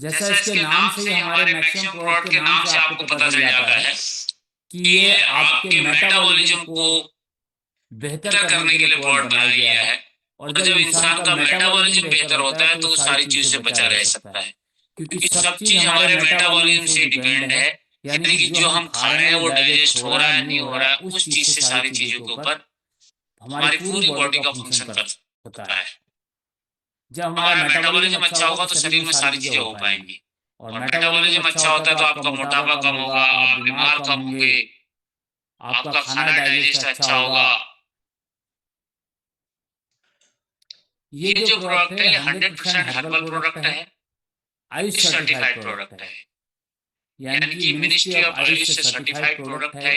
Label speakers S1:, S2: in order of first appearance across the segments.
S1: जैसा इसके नाम से ही हमारे मैक्सिमम प्रोडक्ट के नाम से आपको पता चल जाता है कि ये आपके मेटाबॉलिज्म को बेहतर करने के लिए प्रोडक्ट बनाया गया है। और जब इंसान का मेटाबॉलिज्म बेहतर होता है तो वो सारी चीज़ों से बचा रह सकता है, क्योंकि सब चीज़ हमारे मेटाबॉलिज्म से डिपेंड है। यानी कि जो हम खा रहे हैं वो डाइजेस्ट हो रहा है नहीं हो रहा है, उस चीज़ से सारी चीज़ों के ऊपर हमारी पूरी बॉडी का फंक्शन कर होता है। जब हमारा मेटाबॉलिज्म अच्छा होगा तो शरीर में सारी चीज़ें हो पाएंगी, और मेटाबॉलिज्म अच्छा होता है तो आपका मोटापा कम होगा, आप बीमार कम होंगे, आपका खाना डाइजेस्ट अच्छा होगा। ये जो प्रोडक्ट है ये 100% हर्बल प्रोडक्ट है, आयुष सर्टिफाइड प्रोडक्ट है, यानी कि मिनिस्ट्री ऑफ आयुष से सर्टिफाइड प्रोडक्ट है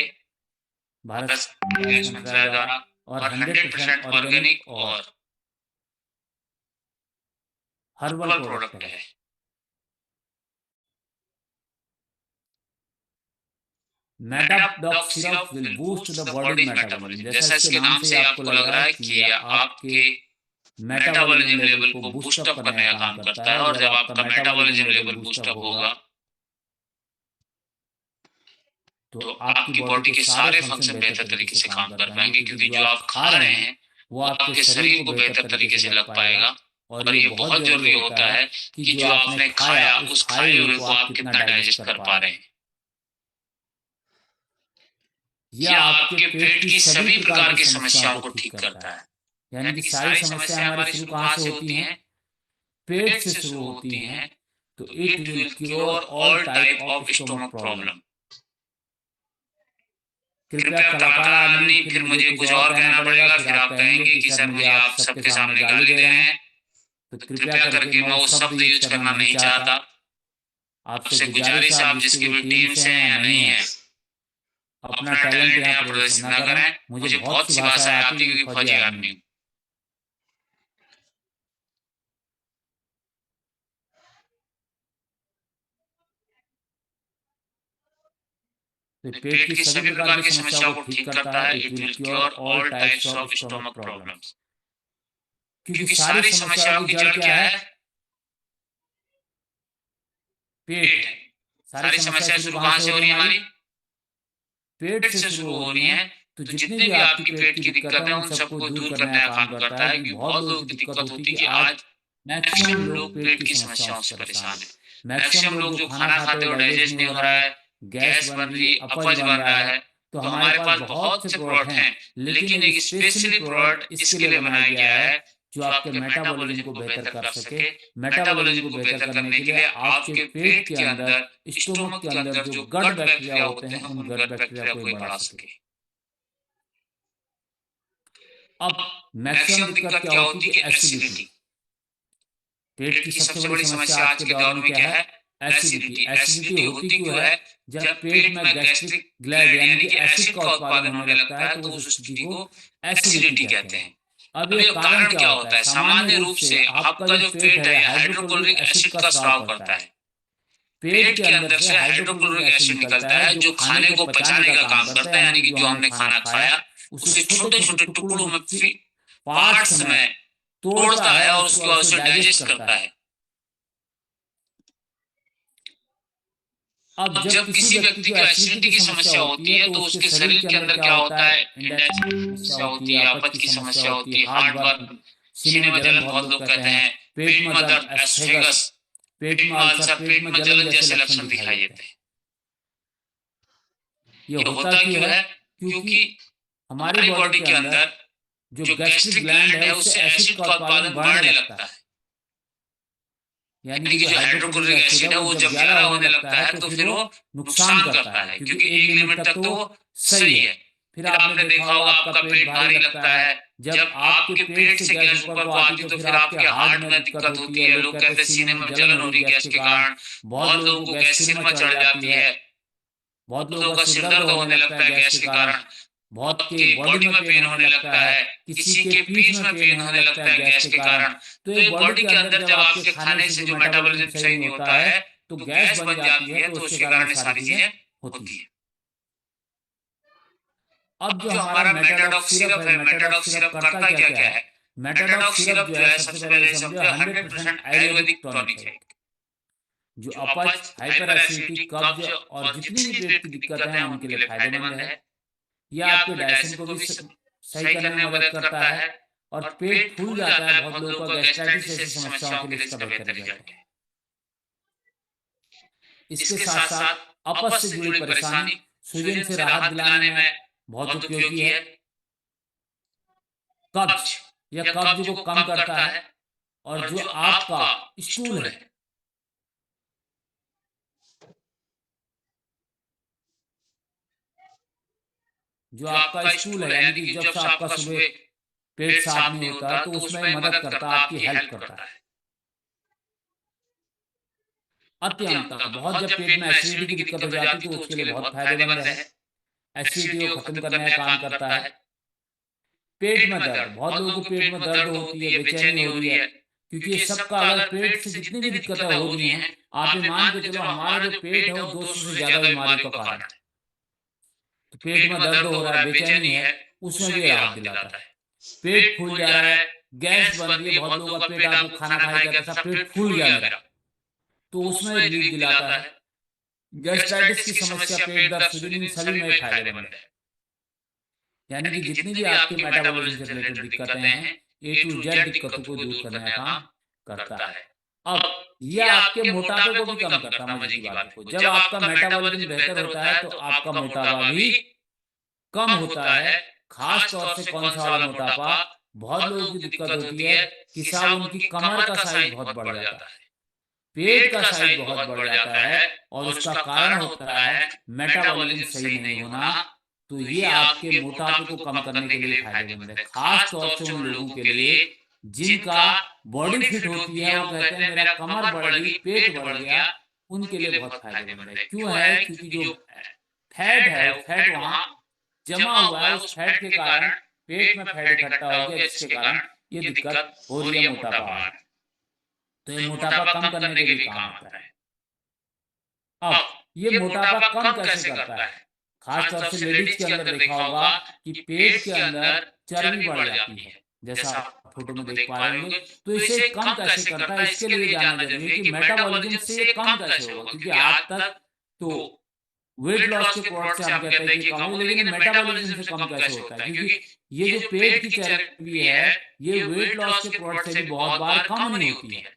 S1: भारत आयुष मंत्रालय द्वारा, और 100% ऑर्गेनिक और हर्बल प्रोडक्ट है। Metadoc syrup will boost the body metabolism. जैसा इसके नाम से आपको लग रहा है कि आपके मेटाबॉलिज्म लेवल को बूस्ट अप करने का काम करता है, और जब आपका मेटाबॉलिज्म लेवल बूस्ट अप होगा तो आपकी बॉडी के सारे फंक्शन बेहतर तरीके से काम कर पाएंगे, क्योंकि जो आप खा रहे हैं वो आपके शरीर को बेहतर तरीके से लग पाएगा। और ये बहुत जरूरी होता है कि जो आपने खाया उस खाए हुए को आप कितना डाइजेस्ट कर पा रहे हैं। यह आपके पेट की सभी प्रकार की समस्याओं को ठीक करता है। यानी कि सारी समस्याएं हमारी शुरू कहाँ से होती हैं? पेट से शुरू होती हैं। तो it will cure all type of stomach problem. कृपया कलाकार आदमी, फिर मुझे कुछ और कहना पड़ेगा, फिर आप कहेंगे कि सर मुझे आप सबके सामने गाली दे रहे हैं, तो कृपया करके मैं वो शब्द यूज करना नहीं चाहता। आपसे गुजारिश है, आप जिसकी भी टीम से हैं या नहीं है, अपना टैलेंट यहाँ प्रदर्शित ना करें। मुझे बहुत सी भाषाएं आती है क्योंकि फौजी आदमी हूं। तो पेट की सभी प्रकार की समस्याओं को ठीक करता है। It will cure all types of stomach problems. क्योंकि सारी समस्याओं की जड़ क्या है? पेट। सारी समस्या शुरू कहां से हो रही है हमारी? पेट से शुरू हो रही है। तो जितनी भी आपकी पेट की दिक्कत है उन सबको दूर करने का काम करता है। क्योंकि बहुत लोगों की दिक्कत होती है कि आज मैक्सिमम लोग पेट की समस्याओं से परेशान है। मैक्सिमम लोग जो खाना खाते हो डाइजेस्ट नहीं हो रहा है, गैस बन रही, अपच बन रहा है। तो हमारे पास बहुत से प्रोडक्ट हैं, लेकिन एक स्पेशली प्रोडक्ट इसके लिए बनाया गया है जो आपके मेटाबॉलिज्म को बेहतर कर सके। मेटाबॉलिज्म को बेहतर करने के लिए आपके पेट के अंदर, स्टोमक के अंदर जो गट बैक्टीरिया होते हैं उन गट बैक्टीरिया को बढ़ा सके। अब मैक्सिमम दिक्कत क्या होती है कि एसिडिटी। पेट की सबसे बड़ी समस्या आज के दौर में क्या है? एसिडिटी। एसिडिटी होती क्यों है? जब पेट में गैस्ट्रिक ग्लैंड यानी कि एसिड का उत्पादन होने लगता है तो उस स्थिति को एसिडिटी कहते हैं। अब ये कारण क्या होता है? सामान्य रूप से आपका जो पेट है हाइड्रोक्लोरिक एसिड का स्राव करता है। पेट के अंदर से हाइड्रोक्लोरिक एसिड निकलता है जो खाने को पचाने का काम करता है, यानी कि जो हमने खाना खाया उसे छोटे छोटे टुकड़ों में, पार्ट्स में तोड़ता है और उसके बाद उसे डाइजेस्ट करता है। अब जब किसी व्यक्ति को एसिडिटी की समस्या होती है तो उसके शरीर के अंदर क्या होता है? इंडाइजेशन की समस्या होती है, अपच की समस्या होती है, हार्ट बर्न, सीने में जलन, बहुत लोग कहते हैं, पेट में दर्द, एस्फेगस, पेट में अल्सर, पेट में जलन जैसे लक्षण दिखाई देते हैं। ये होता क्यों है? क्योंकि हमारी बॉडी के अंदर जो गैस्ट्रिक ग्लैंड है उससे एसिड का उत्पादन बढ़ने लगता है। यानी कि जो हाइड्रोक्लोरिक एसिड है वो जब ज्यादा होने लगता है तो फिर वो नुकसान करता है, क्योंकि एक लिमिट तक तो वो सही है। फिर आपने देखा होगा आपका पेट भारी लगता है। जब आपके पेट से गैस ऊपर को आती है तो फिर आपके हार्ट में दिक्कत होती है। लोग कहते हैं सीने में जलन हो रही है गैस के कारण। बहुत लोगों को गैस सिर में चढ़ जाती है, बहुत लोगों का सिर दर्द होने लगता है गैस के कारण, बहुत के बॉडी में पेन होने लगता है, किसी के पीठ में पेन होने लगता है गैस के कारण। तो ये बॉडी के अंदर जब आपके खाने से जो मेटाबॉलिज्म सही नहीं होता है तो गैस बन जाती है, तो उसके कारण सारी चीजें होती है। अब जो हमारा मेटाडॉक सिरप है, मेटाडॉक सिरप करता क्या क्या है? मेटाडॉक सिरप जो है सबसे पहले समझो 100% आयुर्वेदिक टॉनिक है। जो अपच, हाइपर एसिडिटी, कब्ज और जितनी भी पेट की दिक्कत है उनके लिए फायदेमंद है। यह आपके डाइजेशन को भी सही करने में मदद करता है और पेट फूल जाता है बहुत लोगों का, गैस्ट्राइटिस जैसी समस्याओं के लिए इसका बेहतर रिजल्ट है। इसके साथ साथ अपच से जुड़ी परेशानी, सूजन से राहत दिलाने में बहुत उपयोगी है। कब्ज, यह कब्ज को कम करता है और जो आपका स्टूल है, जो आपका स्टूल है यानी कि जब से आपका सुबह पेट साफ नहीं होता तो उसमें मदद करता है, आपकी हेल्प करता है। अत्यंत बहुत जब पेट में एसिडिटी की दिक्कत हो जाती है तो उसके लिए बहुत फायदेमंद है। एसिडिटी को खत्म करने का काम करता है। पेट में दर्द, बहुत लोगों को पेट में दर्द होती है, बेचैनी हो रही है, क्योंकि ये सबका अगर पेट से जितनी भी दिक्कतें हो रही हैं, आप ये मान के चलो हमारा जो पेट है वो 200 से ज्यादा बीमारियों का कारण है। तो पेट में दर्द हो रहा है, बेचैनी है, उसमें भी राहत दिलाता है। पेट फूल जा रहा है, गैस बन रही है, बहुत लोगों का पेट, आपको खाना खाए कहता था पेट फूल गया मेरा, तो उसमें रिलीफ दिलाता है। गैस्ट्राइटिस की समस्या, पेट दर्द, सूजन, इन सभी में फायदेमंद है। यानी कि जितनी भी आपकी मेटाबॉलिज्म से रिलेटेड दिक्कतें हैं, ए टू जेड दिक्कतों को दूर करने का काम करता है। अब यह आपके मोटापे को भी कम करता है। मजे की बात है, जब आपका मेटाबॉलिज्म बेहतर होता है तो आपका मोटापा भी कम होता है। खास तौर से कौन सा वाला मोटापा, बहुत लोगों की दिक्कत होती है कि साहब उनकी कमर का साइज बहुत बढ़ जाता है, पेट का साइज बहुत बढ़ जाता है, और उसका कारण होता है मेटाबॉलिज्म सही नहीं होना। तो ये आपके मोटापे को कम करने के लिए फायदेमंद है, खास तौर से उन लोगों के लिए जिनका बॉडी फिट होती है, वो कहते हैं मेरा कमर बढ़ गई, पेट बढ़ गया, उनके लिए बहुत फायदेमंद है। क्यों है? क्योंकि जो फैट है वो फैट वहां जमा हुआ है, उस फैट के कारण पेट में फैट इकट्ठा हो गया, जिसके कारण ये दिक्कत हो रही है, मोटापा आ रहा है। तो ये मोटापा कम करने के लिए काम आता है। अब ये मोटापा कम कैसे करता है? खास तौर से लेडीज के अंदर देखा होगा कि पेट के अंदर चर्बी बढ़ जाती है, जैसा आप फोटो में देख पा रहे होंगे। तो इसे कम कैसे करता है, इसके लिए जानना जरूरी है कि मेटाबॉलिज्म से ये कम कैसे होगा, क्योंकि आज तक तो वेट लॉस के प्रोडक्ट से हम कहते हैं कि कम हो, लेकिन मेटाबॉलिज्म से कम कैसे होता है? क्योंकि ये जो पेट की चर्बी है, ये वेट लॉस के प्रोडक्ट से भी बहुत बार कम नहीं होती है।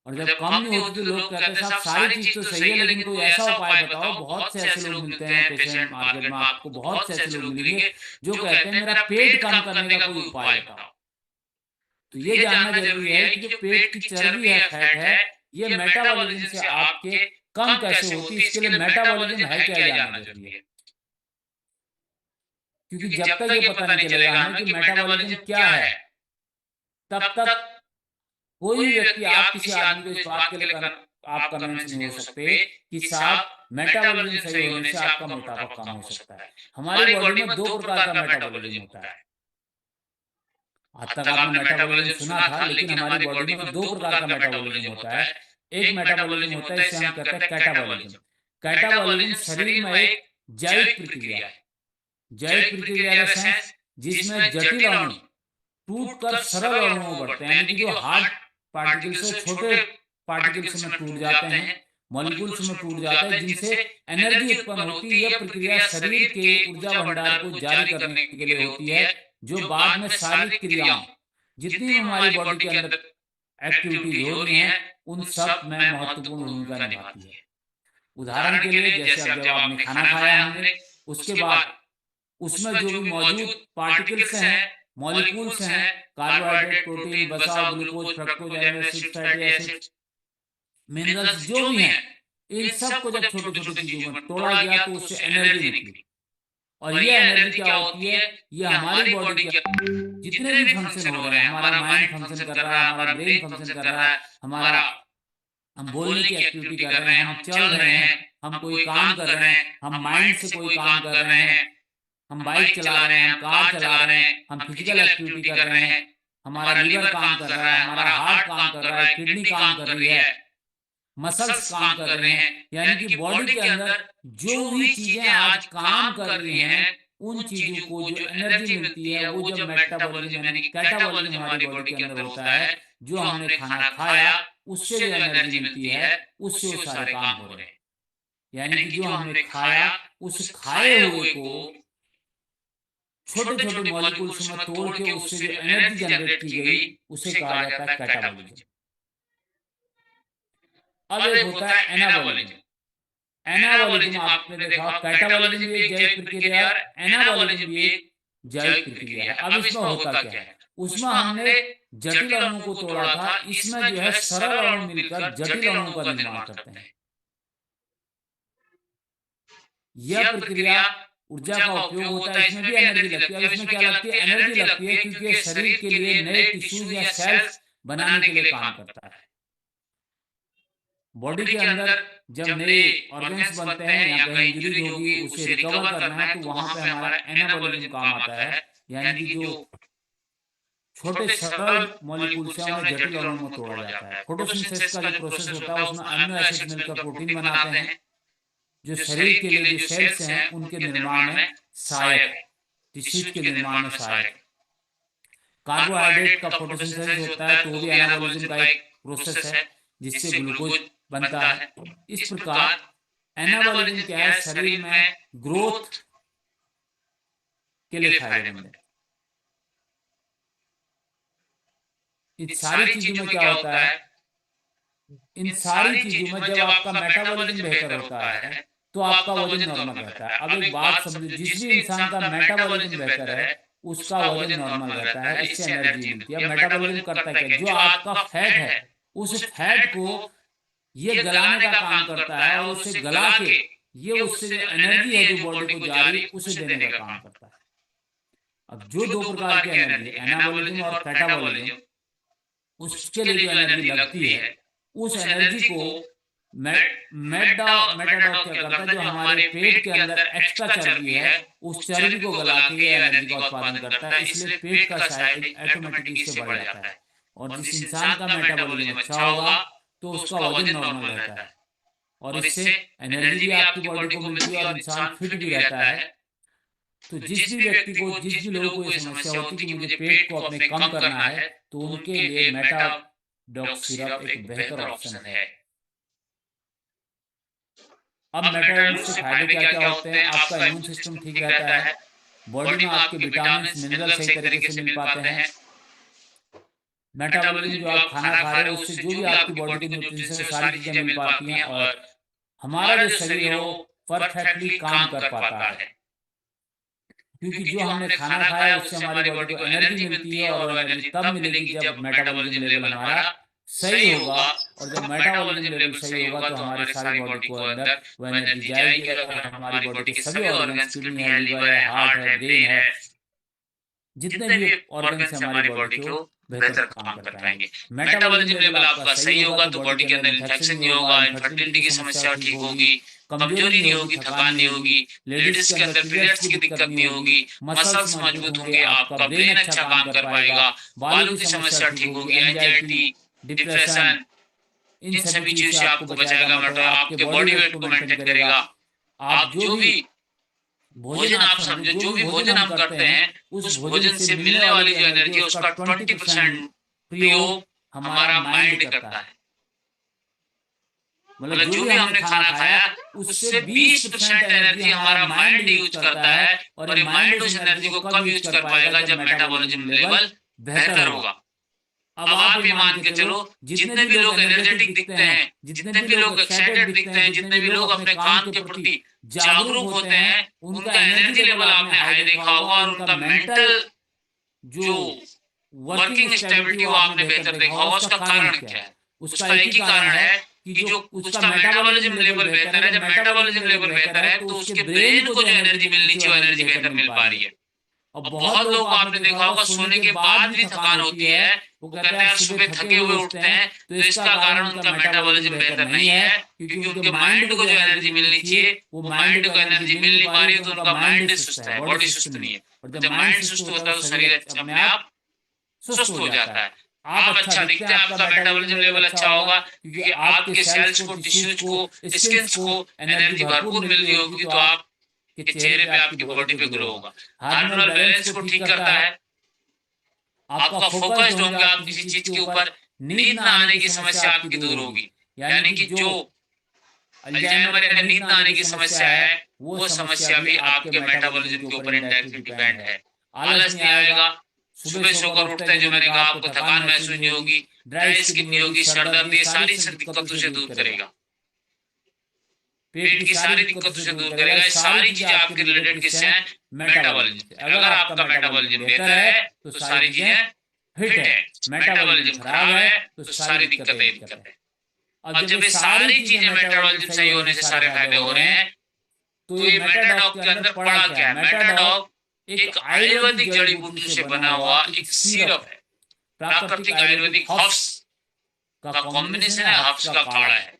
S1: और जब कम नहीं होती तो लोग कहते हैं साहब सारी चीज तो सही है, लेकिन कोई ऐसा उपाय बताओ। बहुत से ऐसे लोग मिलते हैं पेशेंट मार्केट में, आपको बहुत से ऐसे लोग मिलेंगे जो कहते हैं मेरा पेट कम करने का कोई उपाय बताओ। तो ये जानना जरूरी है कि जो पेट की चर्बी है, फैट है, ये मेटाबॉलिज्म से आपके कम कैसे होती है, इसके लिए मेटाबॉलिज्म है क्या जानना जरूरी है। क्योंकि जब तक ये पता नहीं चलेगा हमें कि मेटाबॉलिज्म क्या है, तब तक कोई भी व्यक्ति, आप किसी आदमी को इस बात के लिए आप कन्विंस नहीं हो सकते कि साहब मेटाबॉलिज्म सही होने से आपका मोटापा कम हो सकता है। हमारी बॉडी में 2 प्रकार का मेटाबॉलिज्म होता है। आज तक आपने मेटाबॉलिज्म सुना था, लेकिन हमारी बॉडी में 2 प्रकार का मेटाबॉलिज्म होता है। एक मेटाबॉलिज्म होता है, इसे हम कहते हैं कैटाबॉलिज्म। कैटाबॉलिज्म शरीर में एक जैविक प्रक्रिया है। जैविक प्रक्रिया का सेंस जिसमें जटिल अणु टूटकर सरल अणुओं में बढ़ते हैं, यानी कि जो हार्ड पार्टिकल्स से छोटे पार्टिकल्स में टूट जाते हैं, मॉलिक्यूल्स में टूट जाते हैं, जिनसे एनर्जी उत्पन्न होती है। यह प्रक्रिया शरीर के ऊर्जा भंडार को जारी करने के लिए होती है, जो बाद में शारीरिक क्रियाओं, जितनी भी हमारी बॉडी के अंदर एक्टिविटीज हो रही हैं, उन सब में महत्वपूर्ण भूमिका निभाती है। उदाहरण के लिए जैसे अब जब आपने खाना खाया हमने, उसके बाद उसमें जो भी मौजूद पार्टिकल्स हैं, मॉलिक्यूल्स हैं, कार्बोहाइड्रेट, प्रोटीन, वसा, glucose, fructose, amino acid, fatty acid, minerals जो भी हैं, इन सब को जब छोटी छोटी चीजों में तोड़ा गया तो उससे एनर्जी निकली। और ये एनर्जी क्या होती है? ये हमारी बॉडी के जितने भी फंक्शन हो रहे हैं, हमारा माइंड फंक्शन कर रहा है, हमारा ब्रेन फंक्शन कर रहा है, हमारा हम बोलने की एक्टिविटी कर रहे हैं, हम चल रहे हैं, हम कोई काम कर रहे हैं, हम माइंड से कोई काम कर रहे हैं, हम बाइक चला रहे हैं, हम कार चला रहे हैं, हम फिजिकल एक्टिविटी कर रहे हैं, हमारा लीवर काम कर रहा है, हमारा हार्ट काम कर रहा है, किडनी काम कर रही है, मसल्स काम कर रहे हैं। यानी कि बॉडी के अंदर जो भी चीजें आज काम कर रही हैं, उन चीजों को जो एनर्जी मिलती है वो जब मेटाबॉलिज्म यानी कि कैटाबॉलिज्म हमारी बॉडी के अंदर होता है, जो हमने खाना खाया उससे जो एनर्जी मिलती है उससे वो सारे काम हो रहे हैं। यानी कि जो हमने खाया उस खाए हुए को छोटे छोटे मॉलिक्यूल्स में तोड़ के उससे जो एनर्जी जनरेट की गई उसे कहा जाता है कैटाबॉलिज्म। अब एक होता है एनाबॉलिज्म। एनाबॉलिज्म आपने देखा होगा, कैटाबॉलिज्म भी एक जैविक प्रक्रिया है, एनाबॉलिज्म भी एक जैविक प्रक्रिया है। अब इसमें होता क्या है, उसमें हमने जटिल अणुओं को तोड़ा था, इसमें जो है सरल अणु मिलकर जटिल अणुओं का निर्माण करते हैं। यह प्रक्रिया ऊर्जा का उपयोग होता है, इसमें भी एनर्जी लगती है। अब इसमें क्या लगती है, एनर्जी लगती है, क्योंकि शरीर के लिए नए टिश्यूज या सेल्स बनाने के लिए काम करता है। बॉडी के अंदर जब नए ऑर्गन्स बनते हैं या कहीं इंजरीज होगी उसे रिकवर करना है, तो वहां पे हमारा एनाबॉलिज्म काम आता है। यानी कि जो छोटे सरल मॉलिक्यूल्स हैं उन्हें जटिल अणुओं में तोड़ा जाता है। फोटोसिंथेसिस का जो प्रोसेस होता है उसमें अमीनो एसिड मिलकर प्रोटीन बनाते हैं, जो शरीर के लिए जो सेल्स हैं उनके निर्माण में सहायक है, टिश्यूज के निर्माण में सहायक है। कार्बोहाइड्रेट का फोटोसिंथेसिस होता है तो वो भी एनाबॉलिज्म का एक प्रोसेस है जिससे ग्लूकोज बनता है। इस प्रकार एनाबॉलिज्म क्या है, शरीर में ग्रोथ के लिए फायदेमंद है। इन सारी चीजों में क्या होता है, इन सारी चीजों में जब आपका मेटाबॉलिज्म बेहतर होता है तो आपका वजन नॉर्मल रहता है। अब एक बात समझो, जिस भी इंसान का मेटाबॉलिज्म बेहतर है उसका वजन नॉर्मल रहता है, इससे एनर्जी मिलती है। अब मेटाबॉलिज्म करता क्या, जो आपका फैट है उस फैट को ये गलाने का काम करता है और उसे गला के ये उससे जो एनर्जी है जो बॉडी को जा रही उसे देने का काम करता है। अब जो दो प्रकार की एनर्जी, एनाबॉलिज्म और कैटाबॉलिज्म, उसके लिए जो एनर्जी लगती है उस एनर्जी को मेटाडॉक क्या करता है, जो हमारे पेट के अंदर एक्स्ट्रा चर्बी है उस चर्बी को गला के ये एनर्जी का उत्पादन करता है। इसलिए पेट का साइज ऑटोमेटिकली इससे बढ़ जाता है और जिस इंसान का मेटाबॉलिज्म अच्छा होगा तो उसका वजन नॉर्मल रहता है और इससे एनर्जी भी आपकी बॉडी को मिलती है और इंसान फिट भी रहता है। तो जिस भी व्यक्ति को, जिस भी लोगों को ये समस्या होती है कि मुझे पेट को अपने कम करना है, तो उनके लिए मेटाडॉक सिरप एक बेहतर ऑप्शन है। अब मेटाडॉक से फायदे क्या क्या होते हैं, आपका इम्यून सिस्टम ठीक रहता है, बॉडी में आपके विटामिन मिनरल सही तरीके से मिल पाते हैं। मेटाबॉलिज्म जो आप खाना खा रहे हो उससे जो भी आपकी बॉडी को न्यूट्रिएंट्स है सारी चीजें मिल पाती हैं और हमारा जो शरीर है वो परफेक्टली काम कर पाता है, क्योंकि जो हमने खाना खाया उससे हमारी बॉडी को एनर्जी मिलती है और वो एनर्जी तब मिलेगी जब मेटाबॉलिज्म लेवल हमारा सही होगा। और जब मेटाबॉलिज्म लेवल सही होगा तो हमारी सारी बॉडी को अंदर वो एनर्जी जाएगी और हमारी बॉडी के सभी ऑर्गन्स, किडनी है, लीवर है, हार्ट है, ब्रेन है, जितने भी ऑर्गन्स हमारी बॉडी को बेहतर काम कर पाएंगे। मेटाबॉलिज्म लेवल आपका सही होगा तो बॉडी के अंदर इन्फेक्शन नहीं होगा, इनफर्टिलिटी की समस्या ठीक होगी, कमजोरी नहीं होगी, थकान नहीं होगी, लेडीज के अंदर पीरियड्स की दिक्कत नहीं होगी, मसल्स मजबूत होंगे, आपका ब्रेन अच्छा काम कर पाएगा, बालों की समस्या ठीक होगी, एंजाइटी, डिप्रेशन, इन सभी चीजों से आपको बचाएगा। मतलब आपके बॉडी वेट को मेंटेन करेगा। आप जो भी भोजन, आप समझो जो भी भोजन हम करते हैं उस भोजन से मिलने वाली जो एनर्जी है उसका 20% प्रयोग हमारा माइंड करता है। मतलब जो भी हमने खाना खाया उससे 20% एनर्जी हमारा माइंड यूज करता है और माइंड उस एनर्जी को कब यूज कर पाएगा, जब मेटाबॉलिज्म लेवल बेहतर होगा। अब आप ये मान के चलो जितने भी लोग एनर्जेटिक दिखते हैं, जितने भी लोग एक्साइटेड दिखते हैं, जितने भी लोग अपने काम के प्रति जागरूक होते हैं, उनका एनर्जी लेवल आपने हाई देखा होगा और उनका मेंटल जो वर्किंग स्टेबिलिटी वो आपने बेहतर देखा होगा। उसका कारण क्या है? उसका एक ही कारण है कि जो उसका मेटाबॉलिज्म लेवल बेहतर है। जब मेटाबॉलिज्म लेवल बेहतर है तो उसके ब्रेन को जो एनर्जी मिलनी चाहिए वो एनर्जी बेहतर मिल पा रही है। और बहुत लोग आपने देखा होगा सोने के बाद भी थकान होती है, वो कहते हैं सुबह थके हुए उठते हैं, तो इसका कारण उनका मेटाबॉलिज्म बेहतर नहीं है, क्योंकि उनके माइंड को जो एनर्जी मिलनी चाहिए वो माइंड को एनर्जी मिल नहीं पा रही, तो उनका माइंड सुस्त है, बॉडी सुस्त नहीं है। और जब माइंड सुस्त होता है तो शरीर अपने आप सुस्त हो जाता है। आप अच्छा दिखते हैं, आपका मेटाबॉलिज्म लेवल अच्छा होगा, क्योंकि आपके सेल्स को, टिश्यूज को, स्किन्स को एनर्जी भरपूर मिल रही होगी, तो आप कि चेहरे पे आपकी बॉडी पे ग्लो होगा। हार्मोनल बैलेंस को ठीक करता है, आपका फोकस्ड होंगे आप किसी चीज के ऊपर, नींद ना आने की समस्या आपकी दूर होगी। यानी कि जो अल्जाइमर या नींद ना आने की समस्या है, वो समस्या भी आपके मेटाबॉलिज्म के ऊपर इनडायरेक्टली डिपेंड है। आलस नहीं आएगा, सुबह सोकर उठते हैं जो मैंने कहा, आपको थकान महसूस नहीं होगी, ड्राई स्किन नहीं होगी, सर दर्द, ये सारी दिक्कतों से दूर करेगा, पेट की सारी दिक्कतों से दूर करेगा। ये सारी चीजें आपके रिलेटेड किससे हैं? मेटाबॉलिज्म से। अगर आपका मेटाबॉलिज्म बेहतर है तो सारी चीजें फिट है, मेटाबॉलिज्म खराब है तो सारी दिक्कतें दिक्कत है। अब जब ये सारी चीजें मेटाबॉलिज्म सही होने से सारे फायदे हो रहे हैं, तो ये मेटाडॉग के अंदर पड़ा क्या है? मेटाडॉग एक आयुर्वेदिक जड़ी बूटी से बना हुआ एक सिरप है, प्राकृतिक आयुर्वेदिक हर्ब्स का कॉम्बिनेशन है, हर्ब्स का काढ़ा है।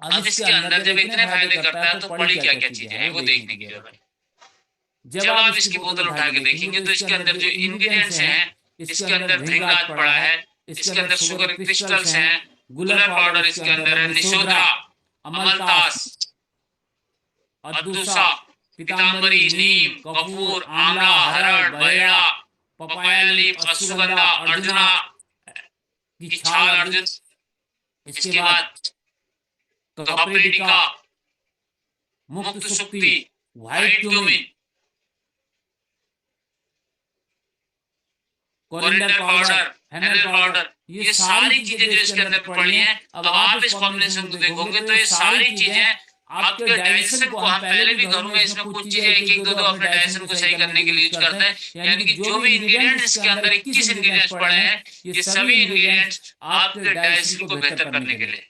S1: अब इसके अंदर जब इतने फायदे करता है तो पड़ी क्या क्या चीजें हैं वो देखने की जरूरत है। जब आप इसकी बोतल उठा के देखेंगे तो इसके अंदर जो इंग्रेडिएंट्स हैं, इसके अंदर भृंगराज पड़ा है, इसके अंदर शुगर क्रिस्टल्स हैं, गुलर पाउडर इसके अंदर है, निशोद्रा, अमलतास, अद्दूसा, पीतांबरी, नीम, कपूर, आंवला, हरड़, बहेड़ा, पपाया लीफ, अश्वगंधा, अर्जुना की छाल, अर्जुन, इसके बाद कपरेटिका, मुक्त सुक्ति, white cumin, coriander powder, fennel powder, ये सारी चीजें जो इसके अंदर पड़ी हैं, अब आप इस कॉम्बिनेशन को देखोगे तो ये सारी चीजें आपके डाइजेशन को, हम पहले भी घरों में इसमें कुछ चीजें एक एक दो दो अपने डाइजेशन को सही करने के लिए यूज करते हैं। यानी कि जो भी इंग्रेडिएंट्स इसके अंदर 21 इंग्रेडिएंट्स पड़े हैं, ये सभी इंग्रेडिएंट्स आपके डाइजेशन को बेहतर करने के लिए,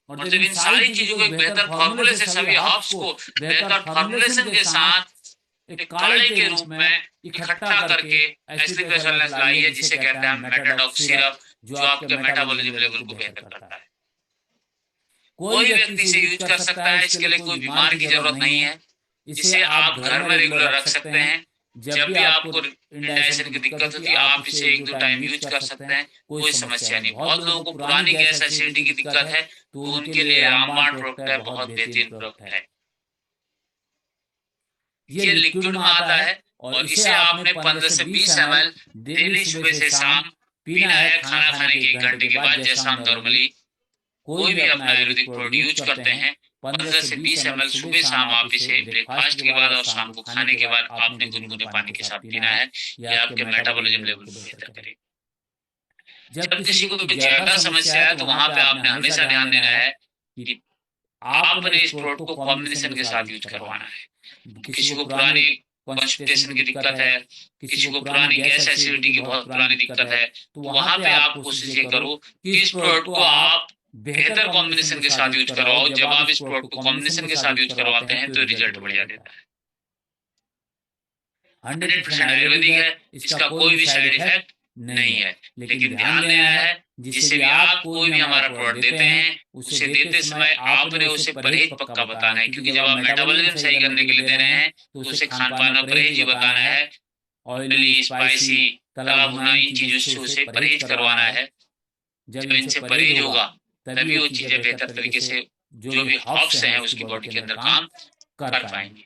S1: और जब इन सारी चीजों को एक बेहतर फॉर्मूले से, सभी हर्ब्स को बेहतर फॉर्मुलेशन के साथ एक काढ़े के रूप में इकट्ठा करके एसिडिक रिजल्ट लाई है, जिसे कहते हैं मेटाडॉग सिरप, जो आपके मेटाबॉलिज्म लेवल को बेहतर करता है। कोई व्यक्ति इसे यूज कर सकता है, इसके लिए कोई बीमार की जरूरत नहीं है। इसे आप घर में रेगुलर रख सकते हैं। जब भी आपको इंडाइजेशन की दिक्कत होती है, आप इसे एक दो टाइम यूज कर सकते हैं, कोई समस्या नहीं। बहुत लोगों को पुरानी गैस एसिडिटी की दिक्कत है, तो उनके लिए रामबाण प्रोडक्ट है, बहुत बेहतरीन प्रोडक्ट है। ये लिक्विड में आता है और इसे आपने 15 से 20 ml डेली सुबह से शाम पीना है, खाना खाने के 1 घंटे के बाद। जैसा हम नॉर्मली कोई भी अपना आयुर्वेदिक प्रोडक्ट यूज करते हैं, 15 से 20 ml सुबह शाम आप इसे ब्रेकफास्ट के बाद और शाम को खाने के बाद आपने गुनगुने पानी के साथ पीना है। यह आपके मेटाबॉलिज्म लेवल को बेहतर करेगा। जब किसी को कोई ज्यादा समस्या है तो वहां पे आपने हमेशा ध्यान देना है कि आपने इस प्रोडक्ट को कॉम्बिनेशन के साथ यूज करवाना है। किसी को पुरानी कॉन्स्टिपेशन की दिक्कत है, किसी को पुरानी गैस एसिडिटी की बहुत पुरानी दिक्कत है, तो वहां पे आप कोशिश ये करो कि इस प्रोडक्ट को आप बेहतर कॉम्बिनेशन के साथ यूज करवाओ। जब आप इस प्रोडक्ट को कॉम्बिनेशन के साथ यूज करवाते हैं तो रिजल्ट बढ़िया देता है। 100% आयुर्वेदिक है, इसका कोई भी साइड इफेक्ट नहीं है। लेकिन ध्यान देना है, जिसे भी आप कोई भी हमारा प्रोडक्ट देते हैं, उसे देते समय आपने उसे परहेज पक्का बताना है, क्योंकि जब आप मेटाबॉलिज्म सही करने के लिए दे रहे हैं तो उसे खान पान में परहेज ही बताना है। ऑयली, स्पाइसी, तला भुना इन चीजों से उसे परहेज करवाना है। जब इनसे परहेज होगा तभी वो चीजें बेहतर तरीके से जो भी हर्ब्स हैं उसकी बॉडी के अंदर काम कर पाएंगी।